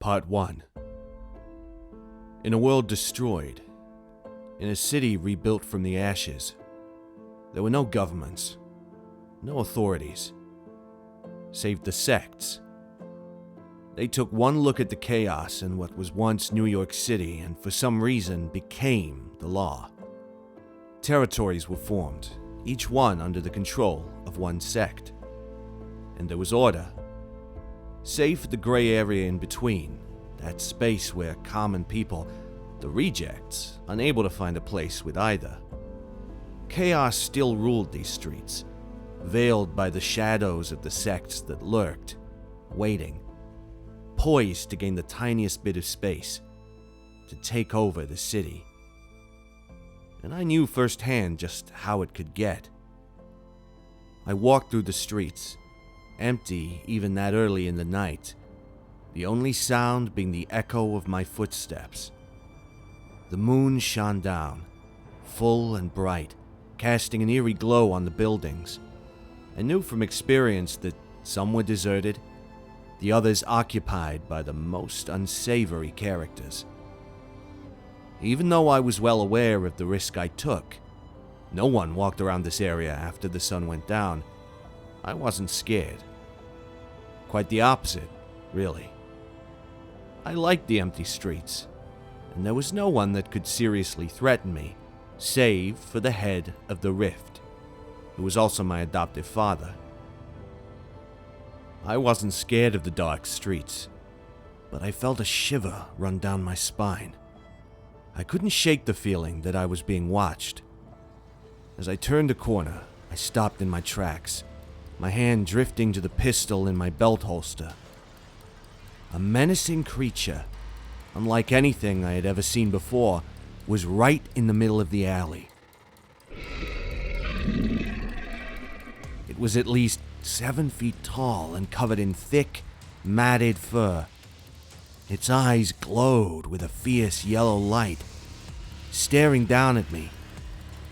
Part 1. In a world destroyed, in a city rebuilt from the ashes, there were no governments, no authorities, save the sects. They took one look at the chaos in what was once New York City and for some reason became the law. Territories were formed, each one under the control of one sect. And there was order, save for the gray area in between, that space where common people, the rejects, unable to find a place with either. Chaos still ruled these streets, veiled by the shadows of the sects that lurked, waiting, poised to gain the tiniest bit of space, to take over the city. And I knew firsthand just how it could get. I walked through the streets, empty even that early in the night, the only sound being the echo of my footsteps. The moon shone down, full and bright, casting an eerie glow on the buildings. I knew from experience that some were deserted, the others occupied by the most unsavory characters. Even though I was well aware of the risk I took, no one walked around this area after the sun went down. I wasn't scared. Quite the opposite, really. I liked the empty streets, and there was no one that could seriously threaten me, save for the head of the Rifte, who was also my adoptive father. I wasn't scared of the dark streets, but I felt a shiver run down my spine. I couldn't shake the feeling that I was being watched. As I turned a corner, I stopped in my tracks, my hand drifting to the pistol in my belt holster. A menacing creature, unlike anything I had ever seen before, was right in the middle of the alley. It was at least 7 feet tall and covered in thick, matted fur. Its eyes glowed with a fierce yellow light, staring down at me,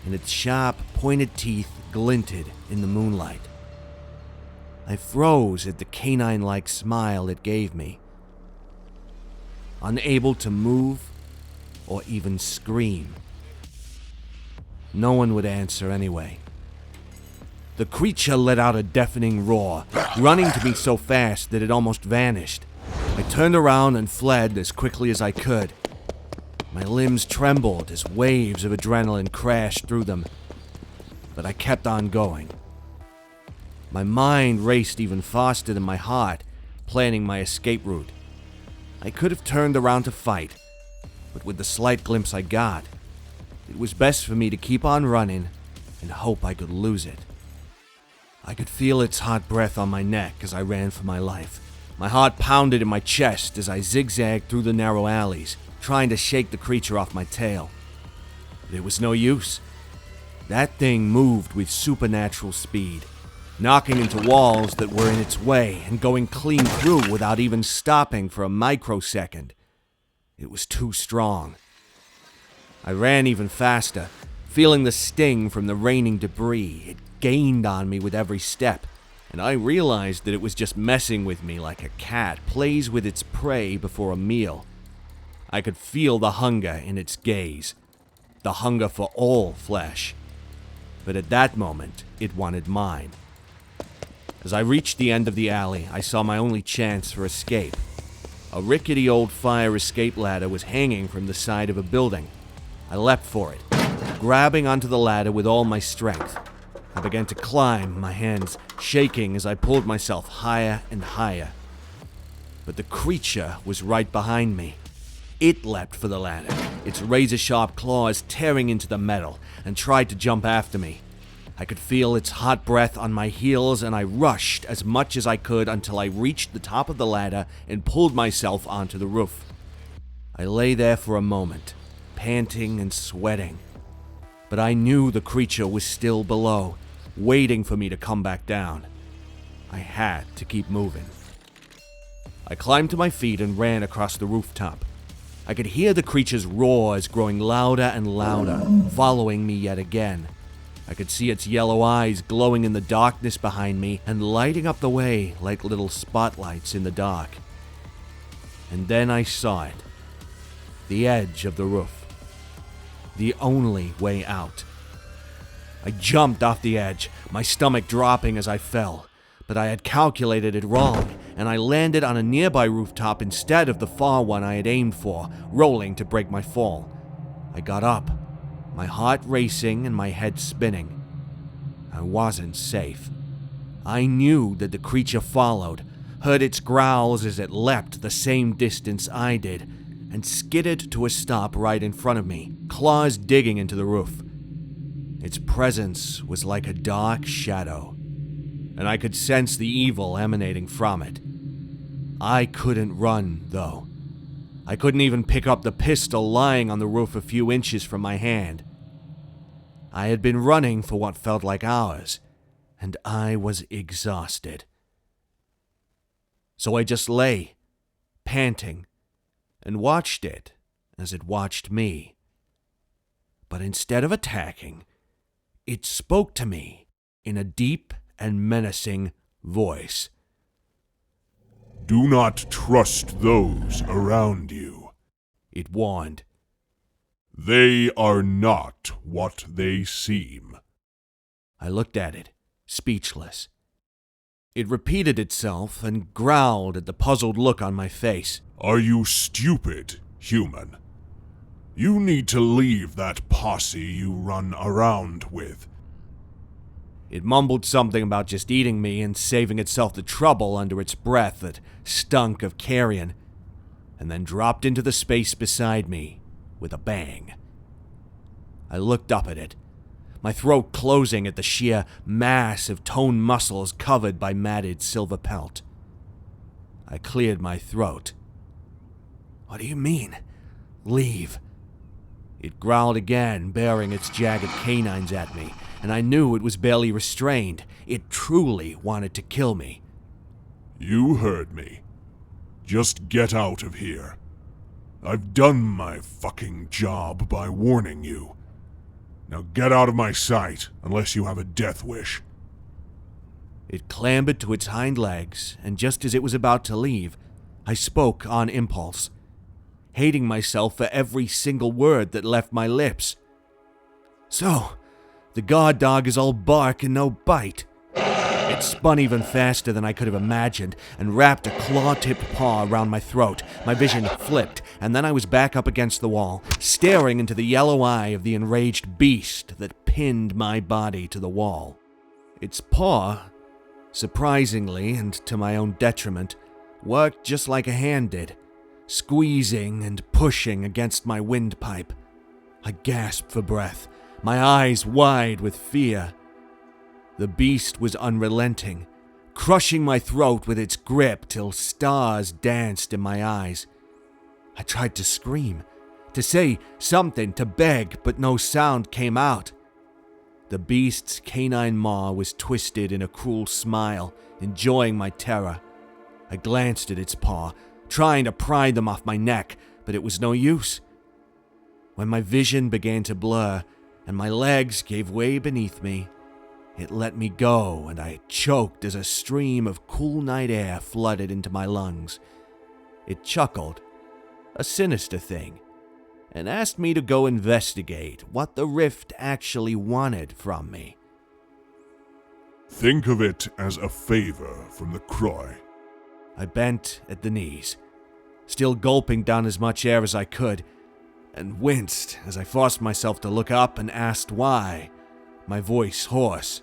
and its sharp, pointed teeth glinted in the moonlight. I froze at the canine-like smile it gave me, unable to move or even scream. No one would answer anyway. The creature let out a deafening roar, running to me so fast that it almost vanished. I turned around and fled as quickly as I could. My limbs trembled as waves of adrenaline crashed through them, but I kept on going. My mind raced even faster than my heart, planning my escape route. I could have turned around to fight, but with the slight glimpse I got, it was best for me to keep on running and hope I could lose it. I could feel its hot breath on my neck as I ran for my life. My heart pounded in my chest as I zigzagged through the narrow alleys, trying to shake the creature off my tail. But it was no use. That thing moved with supernatural speed, knocking into walls that were in its way and going clean through without even stopping for a microsecond. It was too strong. I ran even faster, feeling the sting from the raining debris. It gained on me with every step, and I realized that it was just messing with me like a cat plays with its prey before a meal. I could feel the hunger in its gaze, the hunger for all flesh. But at that moment, it wanted mine. As I reached the end of the alley, I saw my only chance for escape. A rickety old fire escape ladder was hanging from the side of a building. I leapt for it, grabbing onto the ladder with all my strength. I began to climb, my hands shaking as I pulled myself higher and higher. But the creature was right behind me. It leapt for the ladder, its razor-sharp claws tearing into the metal, and tried to jump after me. I could feel its hot breath on my heels, and I rushed as much as I could until I reached the top of the ladder and pulled myself onto the roof. I lay there for a moment, panting and sweating. But I knew the creature was still below, waiting for me to come back down. I had to keep moving. I climbed to my feet and ran across the rooftop. I could hear the creature's roars growing louder and louder, following me yet again. I could see its yellow eyes glowing in the darkness behind me and lighting up the way like little spotlights in the dark. And then I saw it. The edge of the roof. The only way out. I jumped off the edge, my stomach dropping as I fell. But I had calculated it wrong, and I landed on a nearby rooftop instead of the far one I had aimed for, rolling to break my fall. I got up, my heart racing and my head spinning. I wasn't safe. I knew that the creature followed, heard its growls as it leapt the same distance I did, and skidded to a stop right in front of me, claws digging into the roof. Its presence was like a dark shadow, and I could sense the evil emanating from it. I couldn't run, though. I couldn't even pick up the pistol lying on the roof a few inches from my hand. I had been running for what felt like hours, and I was exhausted. So I just lay, panting, and watched it as it watched me. But instead of attacking, it spoke to me in a deep and menacing voice. "Do not trust those around you," it warned. "They are not what they seem." I looked at it, speechless. It repeated itself and growled at the puzzled look on my face. "Are you stupid, human? You need to leave that posse you run around with." It mumbled something about just eating me and saving itself the trouble under its breath that stunk of carrion, and then dropped into the space beside me with a bang. I looked up at it, my throat closing at the sheer mass of toned muscles covered by matted silver pelt. I cleared my throat. "What do you mean, leave?" It growled again, baring its jagged canines at me, and I knew it was barely restrained. It truly wanted to kill me. "You heard me. Just get out of here. I've done my fucking job by warning you. Now get out of my sight, unless you have a death wish." It clambered to its hind legs, and just as it was about to leave, I spoke on impulse, hating myself for every single word that left my lips. "So, the guard dog is all bark and no bite." It spun even faster than I could have imagined and wrapped a claw-tipped paw around my throat. My vision flipped, and then I was back up against the wall, staring into the yellow eye of the enraged beast that pinned my body to the wall. Its paw, surprisingly and to my own detriment, worked just like a hand did, squeezing and pushing against my windpipe. I gasped for breath, my eyes wide with fear. The beast was unrelenting, crushing my throat with its grip till stars danced in my eyes. I tried to scream, to say something, to beg, but no sound came out. The beast's canine maw was twisted in a cruel smile, enjoying my terror. I glanced at its paw, trying to pry them off my neck, but it was no use. When my vision began to blur and my legs gave way beneath me, it let me go, and I choked as a stream of cool night air flooded into my lungs. It chuckled, a sinister thing, and asked me to go investigate what the Rift actually wanted from me. "Think of it as a favor from the Croy." I bent at the knees, still gulping down as much air as I could, and winced as I forced myself to look up and asked why, my voice hoarse.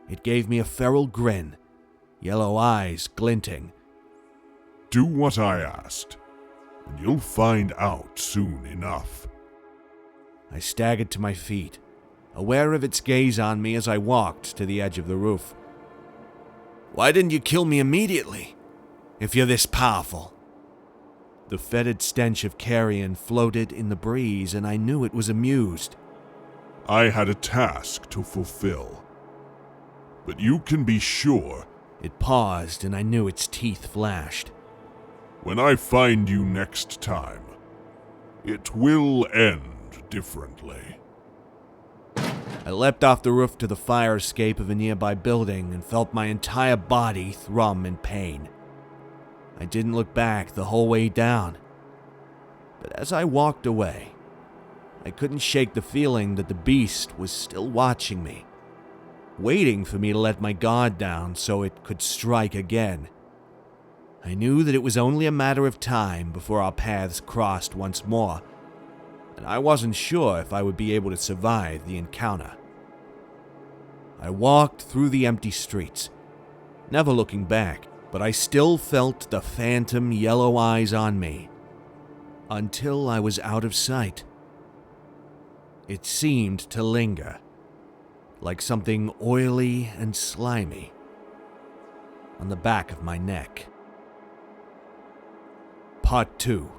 It gave me a feral grin, yellow eyes glinting. "Do what I asked, and you'll find out soon enough." I staggered to my feet, aware of its gaze on me as I walked to the edge of the roof. "Why didn't you kill me immediately, if you're this powerful?" The fetid stench of carrion floated in the breeze, and I knew it was amused. "I had a task to fulfill. But you can be sure..." It paused, and I knew its teeth flashed. "When I find you next time, it will end differently." I leapt off the roof to the fire escape of a nearby building and felt my entire body thrum in pain. I didn't look back the whole way down. But as I walked away, I couldn't shake the feeling that the beast was still watching me, waiting for me to let my guard down so it could strike again. I knew that it was only a matter of time before our paths crossed once more, and I wasn't sure if I would be able to survive the encounter. I walked through the empty streets, never looking back, but I still felt the phantom yellow eyes on me, until I was out of sight. It seemed to linger, like something oily and slimy, on the back of my neck. Part 2.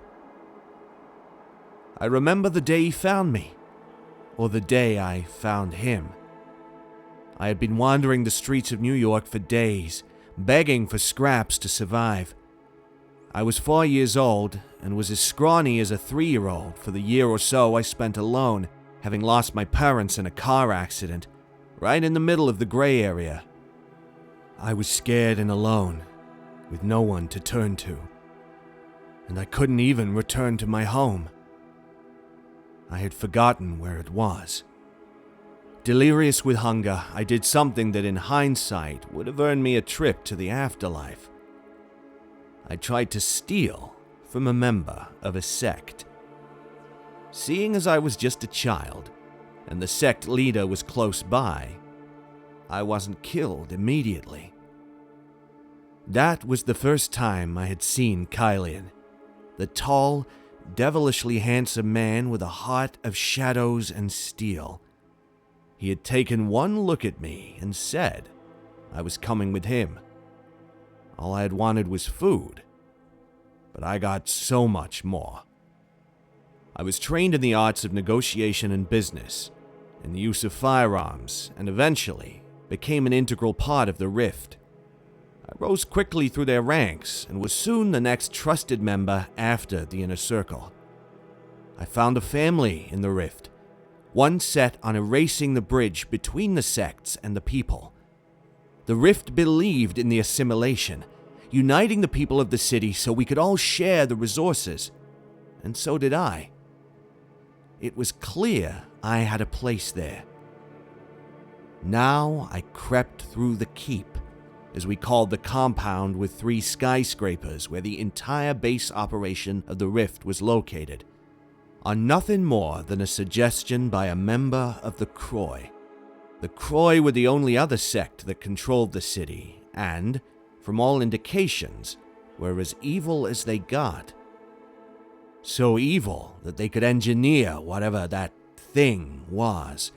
I remember the day he found me, or the day I found him. I had been wandering the streets of New York for days, begging for scraps to survive. I was 4 years old and was as scrawny as a 3-year-old for the year or so I spent alone, having lost my parents in a car accident, right in the middle of the gray area. I was scared and alone, with no one to turn to, and I couldn't even return to my home. I had forgotten where it was. Delirious with hunger, I did something that in hindsight would have earned me a trip to the afterlife. I tried to steal from a member of a sect. Seeing as I was just a child, and the sect leader was close by, I wasn't killed immediately. That was the first time I had seen Kylian, the tall, devilishly handsome man with a heart of shadows and steel. He had taken one look at me and said I was coming with him. All I had wanted was food, but I got so much more. I was trained in the arts of negotiation and business, in the use of firearms, and eventually became an integral part of the Rifte. I rose quickly through their ranks and was soon the next trusted member after the inner circle. I found a family in the Rifte, one set on erasing the bridge between the sects and the people. The Rifte believed in the assimilation, uniting the people of the city so we could all share the resources, and so did I. It was clear I had a place there. Now I crept through the keep, as we called the compound with 3 skyscrapers where the entire base operation of the Rifte was located, on nothing more than a suggestion by a member of the Croy. The Croy were the only other sect that controlled the city, and, from all indications, were as evil as they got. So evil that they could engineer whatever that thing was.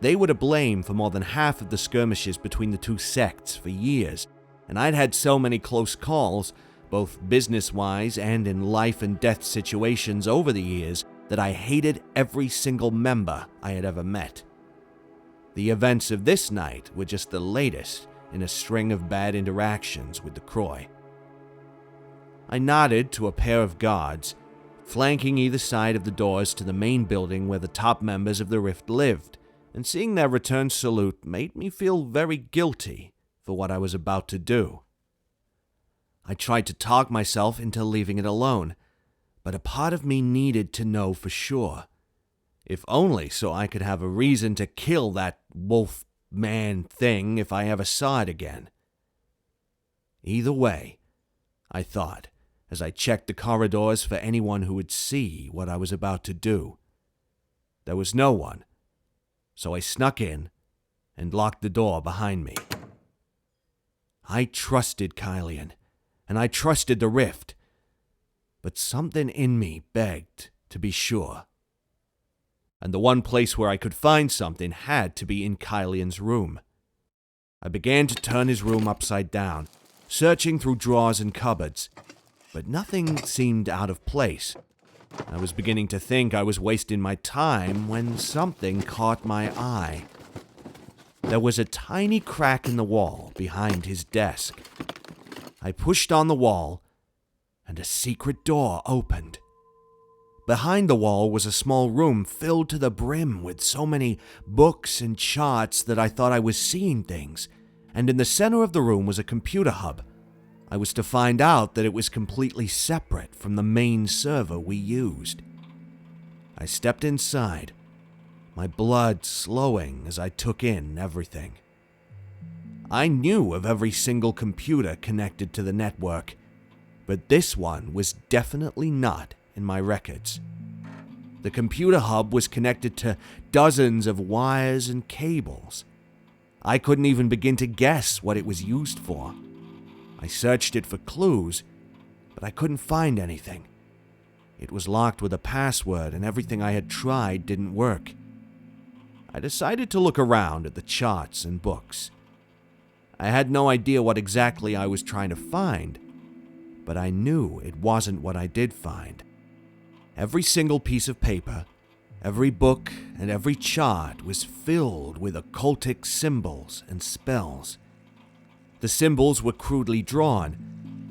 They were to blame for more than half of the skirmishes between the 2 sects for years, and I'd had so many close calls, both business-wise and in life-and-death situations over the years, that I hated every single member I had ever met. The events of this night were just the latest in a string of bad interactions with the Croy. I nodded to a pair of guards, flanking either side of the doors to the main building where the top members of the Rifte lived, and seeing their return salute made me feel very guilty for what I was about to do. I tried to talk myself into leaving it alone, but a part of me needed to know for sure, if only so I could have a reason to kill that wolf man thing if I ever saw it again. Either way, I thought, as I checked the corridors for anyone who would see what I was about to do. There was no one, so I snuck in and locked the door behind me. I trusted Kylian, and I trusted the Rifte, but something in me begged to be sure. And the one place where I could find something had to be in Kylian's room. I began to turn his room upside down, searching through drawers and cupboards, but nothing seemed out of place. I was beginning to think I was wasting my time when something caught my eye. There was a tiny crack in the wall behind his desk. I pushed on the wall, and a secret door opened. Behind the wall was a small room filled to the brim with so many books and charts that I thought I was seeing things, and in the center of the room was a computer hub. I was to find out that it was completely separate from the main server we used. I stepped inside, my blood slowing as I took in everything. I knew of every single computer connected to the network, but this one was definitely not in my records. The computer hub was connected to dozens of wires and cables. I couldn't even begin to guess what it was used for. I searched it for clues, but I couldn't find anything. It was locked with a password, and everything I had tried didn't work. I decided to look around at the charts and books. I had no idea what exactly I was trying to find, but I knew it wasn't what I did find. Every single piece of paper, every book, and every chart was filled with occultic symbols and spells. The symbols were crudely drawn,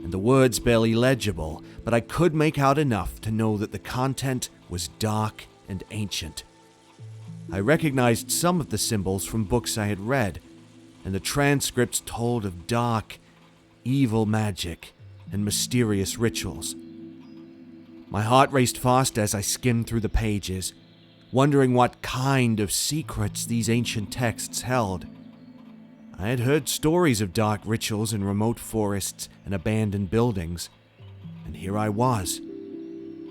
and the words barely legible, but I could make out enough to know that the content was dark and ancient. I recognized some of the symbols from books I had read, and the transcripts told of dark, evil magic and mysterious rituals. My heart raced fast as I skimmed through the pages, wondering what kind of secrets these ancient texts held. I had heard stories of dark rituals in remote forests and abandoned buildings, and here I was,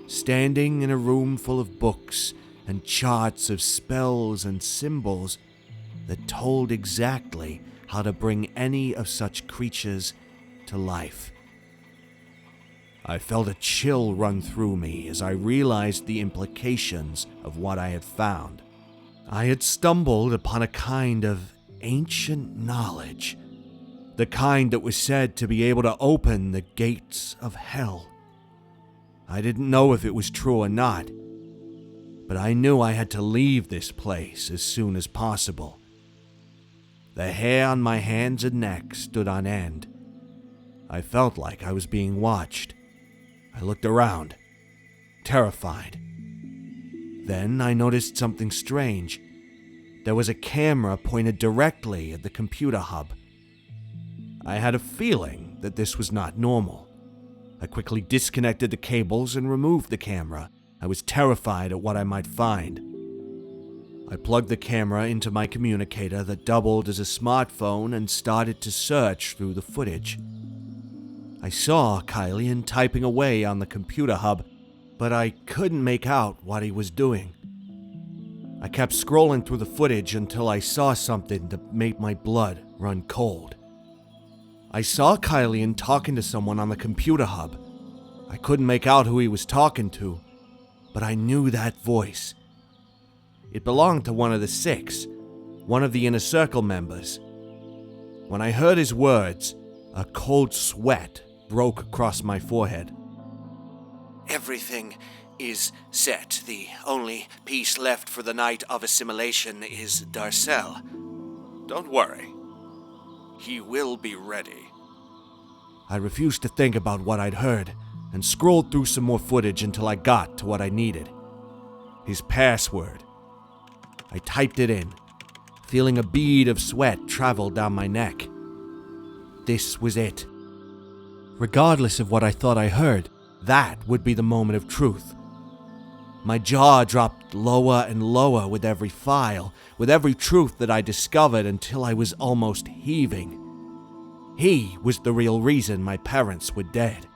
standing in a room full of books and charts of spells and symbols that told exactly how to bring any of such creatures to life. I felt a chill run through me as I realized the implications of what I had found. I had stumbled upon a kind of ancient knowledge, the kind that was said to be able to open the gates of hell. I didn't know if it was true or not, but I knew I had to leave this place as soon as possible. The hair on my hands and neck stood on end. I felt like I was being watched. I looked around, terrified. Then I noticed something strange. There was a camera pointed directly at the computer hub. I had a feeling that this was not normal. I quickly disconnected the cables and removed the camera. I was terrified at what I might find. I plugged the camera into my communicator that doubled as a smartphone and started to search through the footage. I saw Kylian typing away on the computer hub, but I couldn't make out what he was doing. I kept scrolling through the footage until I saw something that made my blood run cold. I saw Kylian talking to someone on the computer hub. I couldn't make out who he was talking to, but I knew that voice. It belonged to one of the six, one of the Inner Circle members. When I heard his words, a cold sweat broke across my forehead. Everything is set. The only piece left for the night of assimilation is Darcel. Don't worry. He will be ready. I refused to think about what I'd heard and scrolled through some more footage until I got to what I needed. His password. I typed it in, feeling a bead of sweat travel down my neck. This was it. Regardless of what I thought I heard, that would be the moment of truth. My jaw dropped lower and lower with every file, with every truth that I discovered until I was almost heaving. He was the real reason my parents were dead.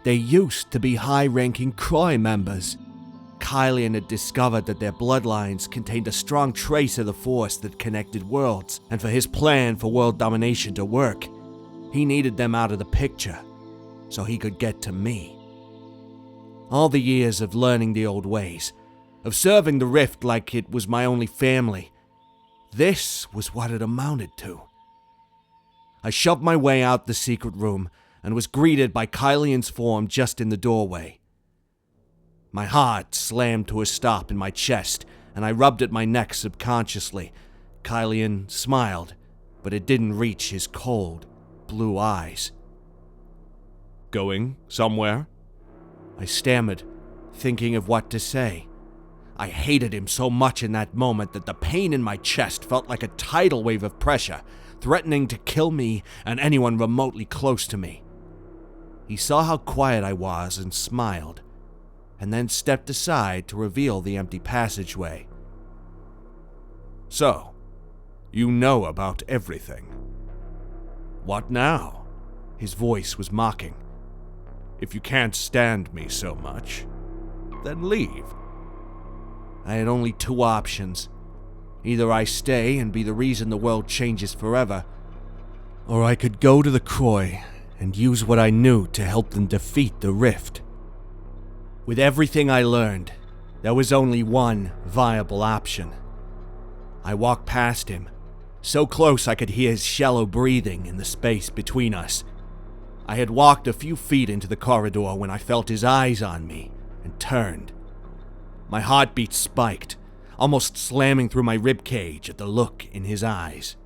They used to be high-ranking Croy members. Kylian had discovered that their bloodlines contained a strong trace of the force that connected worlds, and for his plan for world domination to work, he needed them out of the picture so he could get to me. All the years of learning the old ways, of serving the Rift like it was my only family, this was what it amounted to. I shoved my way out the secret room and was greeted by Kylian's form just in the doorway. My heart slammed to a stop in my chest, and I rubbed at my neck subconsciously. Kylian smiled, but it didn't reach his cold, blue eyes. Going somewhere? I stammered, thinking of what to say. I hated him so much in that moment that the pain in my chest felt like a tidal wave of pressure, threatening to kill me and anyone remotely close to me. He saw how quiet I was and smiled, and then stepped aside to reveal the empty passageway. So, you know about everything. What now? His voice was mocking. If you can't stand me so much, then leave. I had only two options. Either I stay and be the reason the world changes forever, or I could go to the Croy and use what I knew to help them defeat the Rift. With everything I learned, there was only one viable option. I walked past him, so close I could hear his shallow breathing in the space between us. I had walked a few feet into the corridor when I felt his eyes on me and turned. My heartbeat spiked, almost slamming through my ribcage at the look in his eyes.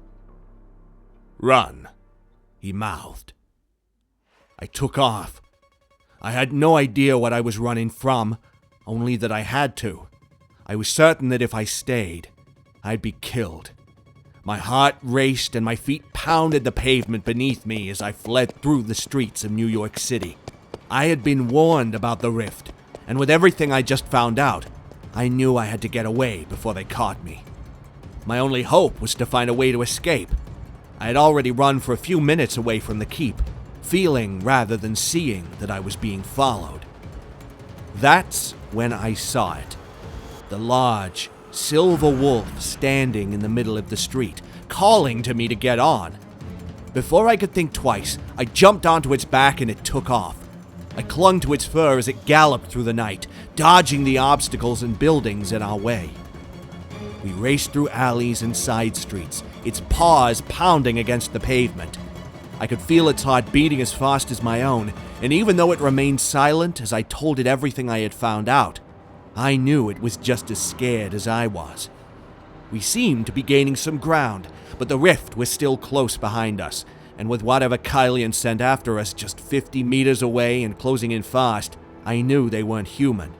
Run, he mouthed. I took off. I had no idea what I was running from, only that I had to. I was certain that if I stayed, I'd be killed. My heart raced and my feet pounded the pavement beneath me as I fled through the streets of New York City. I had been warned about the Rift, and with everything I just found out, I knew I had to get away before they caught me. My only hope was to find a way to escape. I had already run for a few minutes away from the keep, feeling rather than seeing that I was being followed. That's when I saw it. The large, silver wolf standing in the middle of the street, calling to me to get on. Before I could think twice, I jumped onto its back and it took off. I clung to its fur as it galloped through the night, dodging the obstacles and buildings in our way. We raced through alleys and side streets, its paws pounding against the pavement. I could feel its heart beating as fast as my own, and even though it remained silent as I told it everything I had found out, I knew it was just as scared as I was. We seemed to be gaining some ground, but the Rift was still close behind us, and with whatever Kylian sent after us just 50 meters away and closing in fast, I knew they weren't human.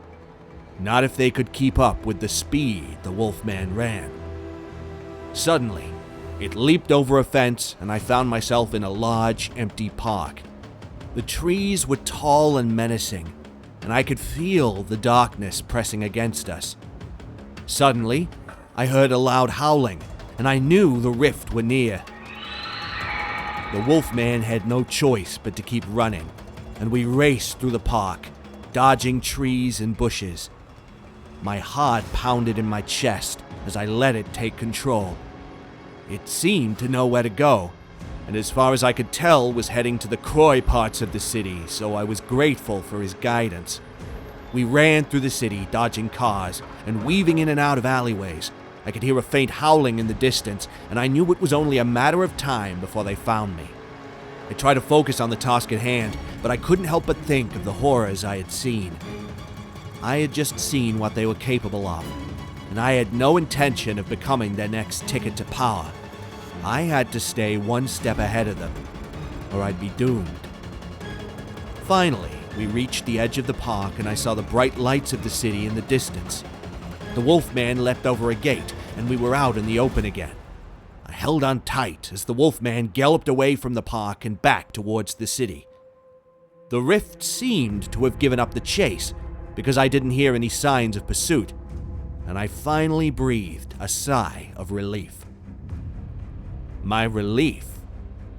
Not if they could keep up with the speed the Wolfman ran. Suddenly, it leaped over a fence, and I found myself in a large, empty park. The trees were tall and menacing, and I could feel the darkness pressing against us. Suddenly, I heard a loud howling, and I knew the Rift were near. The Wolfman had no choice but to keep running, and we raced through the park, dodging trees and bushes. My heart pounded in my chest as I let it take control. It seemed to know where to go, and as far as I could tell was heading to the Croy parts of the city, so I was grateful for his guidance. We ran through the city, dodging cars, and weaving in and out of alleyways. I could hear a faint howling in the distance, and I knew it was only a matter of time before they found me. I tried to focus on the task at hand, but I couldn't help but think of the horrors I had seen. I had just seen what they were capable of, and I had no intention of becoming their next ticket to power. I had to stay one step ahead of them, or I'd be doomed. Finally, we reached the edge of the park, and I saw the bright lights of the city in the distance. The Wolfman leapt over a gate, and we were out in the open again. I held on tight as the Wolfman galloped away from the park and back towards the city. The Rift seemed to have given up the chase, because I didn't hear any signs of pursuit, and I finally breathed a sigh of relief. My relief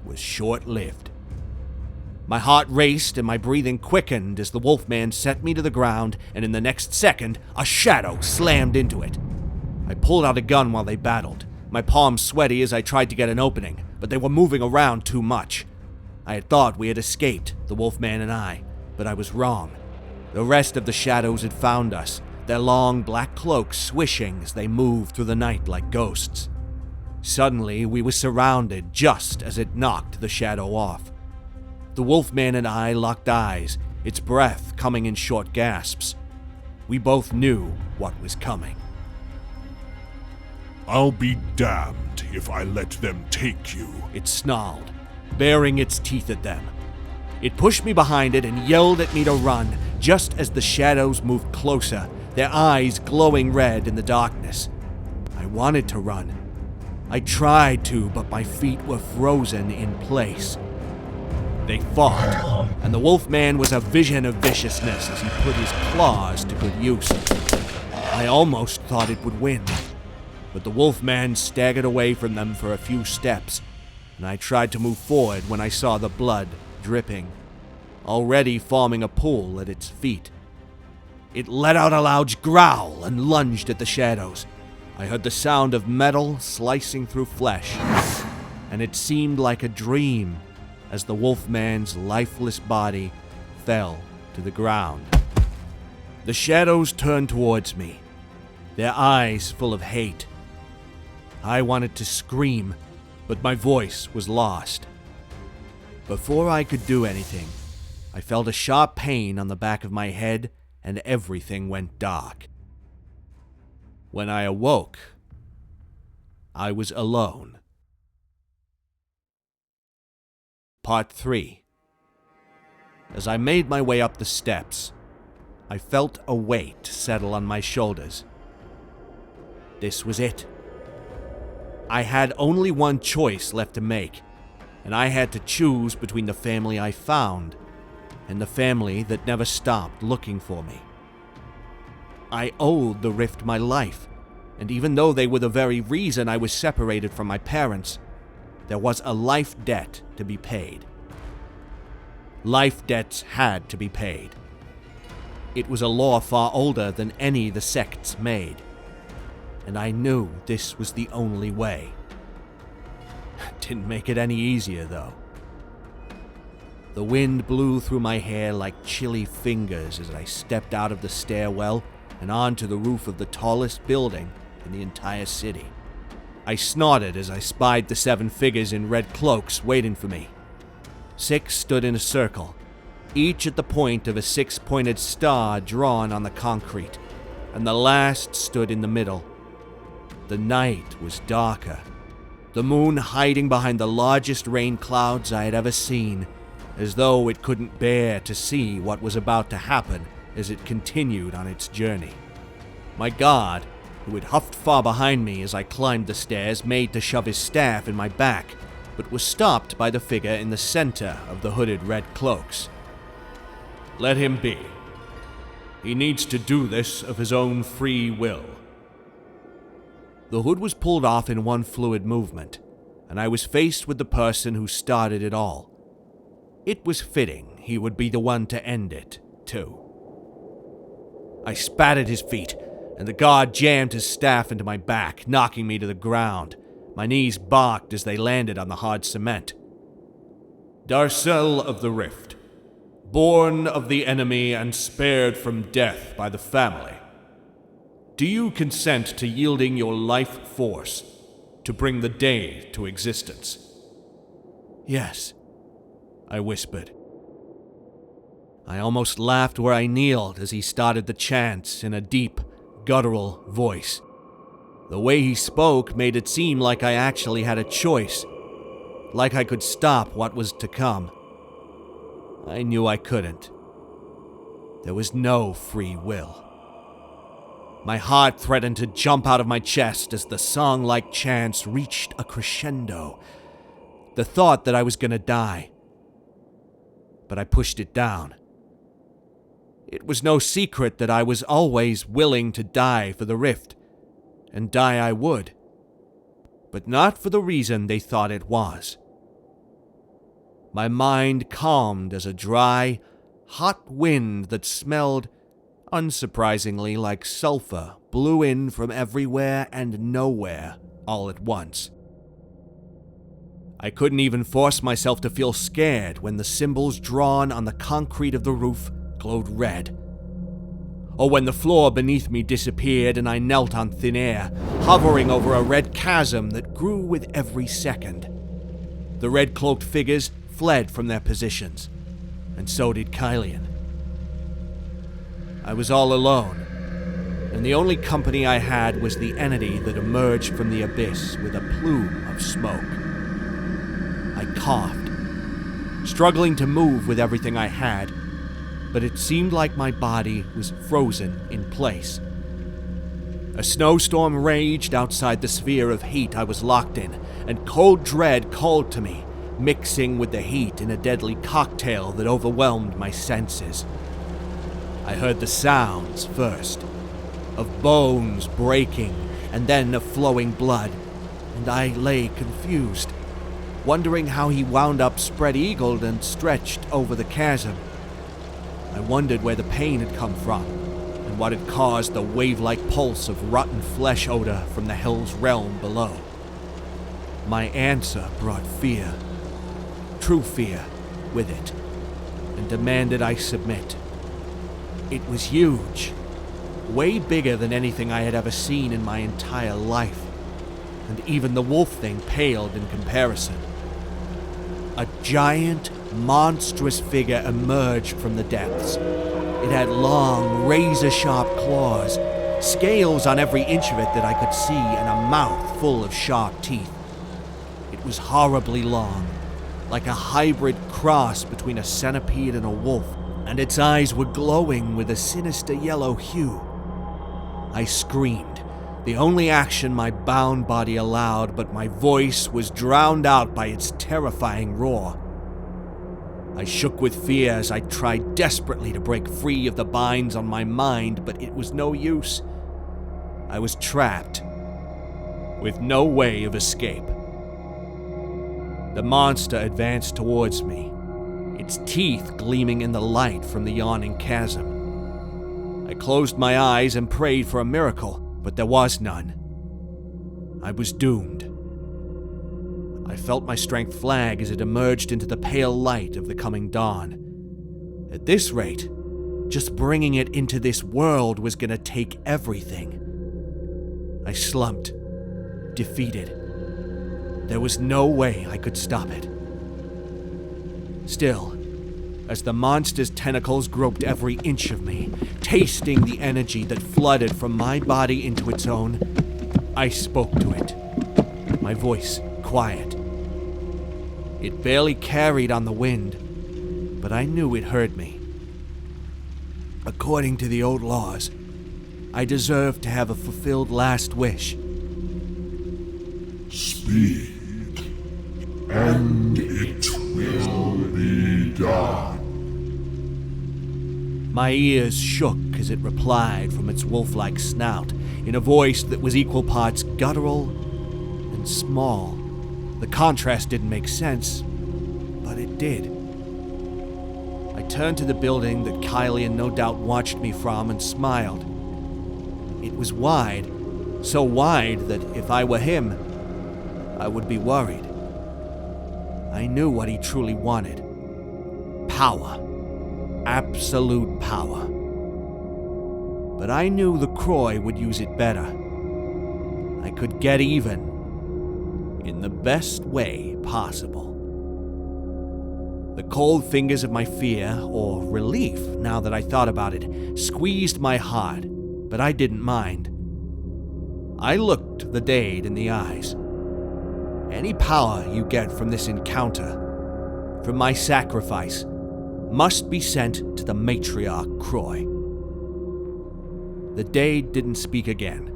was short-lived. My heart raced and my breathing quickened as the Wolfman set me to the ground, and in the next second, a shadow slammed into it. I pulled out a gun while they battled, my palms sweaty as I tried to get an opening, but they were moving around too much. I had thought we had escaped, the Wolfman and I, but I was wrong. The rest of the shadows had found us, their long black cloaks swishing as they moved through the night like ghosts. Suddenly, we were surrounded just as it knocked the shadow off. The Wolfman and I locked eyes, its breath coming in short gasps. We both knew what was coming. I'll be damned if I let them take you, it snarled, baring its teeth at them. It pushed me behind it and yelled at me to run, just as the shadows moved closer, their eyes glowing red in the darkness. I wanted to run. I tried to, but my feet were frozen in place. They fought, and the wolfman was a vision of viciousness as he put his claws to good use. I almost thought it would win, but the wolfman staggered away from them for a few steps, and I tried to move forward when I saw the blood dripping, already forming a pool at its feet. It let out a loud growl and lunged at the shadows. I heard the sound of metal slicing through flesh, and it seemed like a dream as the wolfman's lifeless body fell to the ground. The shadows turned towards me, their eyes full of hate. I wanted to scream, but my voice was lost. Before I could do anything, I felt a sharp pain on the back of my head, and everything went dark. When I awoke, I was alone. Part 3. As I made my way up the steps, I felt a weight settle on my shoulders. This was it. I had only one choice left to make, and I had to choose between the family I found and the family that never stopped looking for me. I owed the Rift my life, and even though they were the very reason I was separated from my parents, there was a life debt to be paid. Life debts had to be paid. It was a law far older than any the sects made, and I knew this was the only way. Didn't make it any easier, though. The wind blew through my hair like chilly fingers as I stepped out of the stairwell and onto the roof of the tallest building in the entire city. I snorted as I spied the 7 figures in red cloaks waiting for me. 6 stood in a circle, each at the point of a 6-pointed star drawn on the concrete, and the last stood in the middle. The night was darker, the moon hiding behind the largest rain clouds I had ever seen, as though it couldn't bear to see what was about to happen as it continued on its journey. My guard, who had huffed far behind me as I climbed the stairs, made to shove his staff in my back, but was stopped by the figure in the center of the hooded red cloaks. Let him be. He needs to do this of his own free will. The hood was pulled off in one fluid movement, and I was faced with the person who started it all. It was fitting he would be the one to end it, too. I spat at his feet, and the guard jammed his staff into my back, knocking me to the ground. My knees barked as they landed on the hard cement. Darcel of the Rift, born of the enemy and spared from death by the family. Do you consent to yielding your life force to bring the day to existence? Yes, I whispered. I almost laughed where I kneeled as he started the chants in a deep, guttural voice. The way he spoke made it seem like I actually had a choice, like I could stop what was to come. I knew I couldn't. There was no free will. My heart threatened to jump out of my chest as the song-like chants reached a crescendo. The thought that I was going to die. But I pushed it down. It was no secret that I was always willing to die for the Rift, and die I would. But not for the reason they thought it was. My mind calmed as a dry, hot wind that smelled, unsurprisingly, like sulfur blew in from everywhere and nowhere all at once. I couldn't even force myself to feel scared when the symbols drawn on the concrete of the roof glowed red. Or when the floor beneath me disappeared and I knelt on thin air, hovering over a red chasm that grew with every second. The red-cloaked figures fled from their positions, and so did Kylian. I was all alone, and the only company I had was the entity that emerged from the abyss with a plume of smoke. I coughed, struggling to move with everything I had, but it seemed like my body was frozen in place. A snowstorm raged outside the sphere of heat I was locked in, and cold dread called to me, mixing with the heat in a deadly cocktail that overwhelmed my senses. I heard the sounds first, of bones breaking and then of flowing blood, and I lay confused, wondering how he wound up spread-eagled and stretched over the chasm. I wondered where the pain had come from, and what had caused the wave-like pulse of rotten flesh odor from the hell's realm below. My answer brought fear, true fear, with it, and demanded I submit. It was huge, way bigger than anything I had ever seen in my entire life, and even the wolf thing paled in comparison. A giant, monstrous figure emerged from the depths. It had long, razor-sharp claws, scales on every inch of it that I could see, and a mouth full of sharp teeth. It was horribly long, like a hybrid cross between a centipede and a wolf, and its eyes were glowing with a sinister yellow hue. I screamed, the only action my bound body allowed, but my voice was drowned out by its terrifying roar. I shook with fear as I tried desperately to break free of the binds on my mind, but it was no use. I was trapped, with no way of escape. The monster advanced towards me, its teeth gleaming in the light from the yawning chasm. I closed my eyes and prayed for a miracle, but there was none. I was doomed. I felt my strength flag as it emerged into the pale light of the coming dawn. At this rate, just bringing it into this world was gonna take everything. I slumped, defeated. There was no way I could stop it. Still, as the monster's tentacles groped every inch of me, tasting the energy that flooded from my body into its own, I spoke to it, my voice quiet. It barely carried on the wind, but I knew it heard me. According to the old laws, I deserved to have a fulfilled last wish. Speak, and it will be done. My ears shook as it replied from its wolf-like snout, in a voice that was equal parts guttural and small. The contrast didn't make sense, but it did. I turned to the building that Kylian no doubt watched me from and smiled. It was wide, so wide that if I were him, I would be worried. I knew what he truly wanted. Power. Absolute power. But I knew the Croy would use it better. I could get even in the best way possible. The cold fingers of my fear, or relief now that I thought about it, squeezed my heart, but I didn't mind. I looked the Dade in the eyes. Any power you get from this encounter, from my sacrifice, must be sent to the matriarch Croy. The Dade didn't speak again,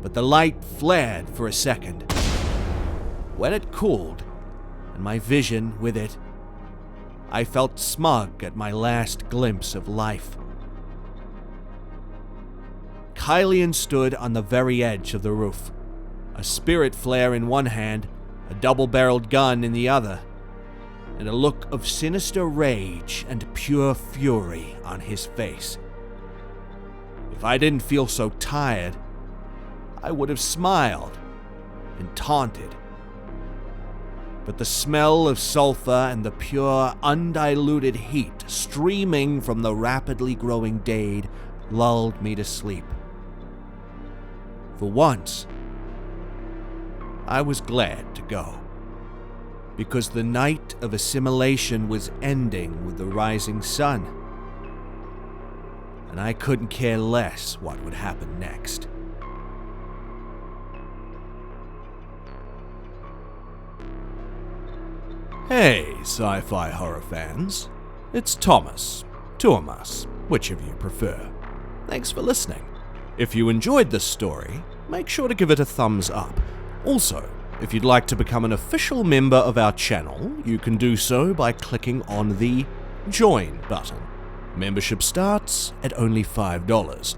but the light flared for a second. When it cooled, and my vision with it, I felt smug at my last glimpse of life. Kylian stood on the very edge of the roof, a spirit flare in one hand, a double-barreled gun in the other, and a look of sinister rage and pure fury on his face. If I didn't feel so tired, I would have smiled and taunted. But the smell of sulfur and the pure, undiluted heat streaming from the rapidly growing Dade lulled me to sleep. For once, I was glad to go, because the night of assimilation was ending with the rising sun, and I couldn't care less what would happen next. Hey, sci-fi horror fans. It's Thomas which of you prefer. Thanks for listening. If you enjoyed this story, make sure to give it a thumbs up. Also, If you'd like to become an official member of our channel, you can do so by clicking on the Join button. Membership starts at only $5.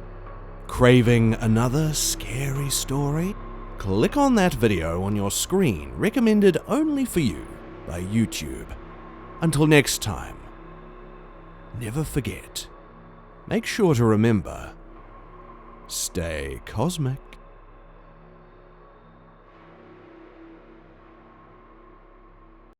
Craving another scary story? Click on that video on your screen, recommended only for you by YouTube. Until next time, never forget, make sure to remember, stay cosmic.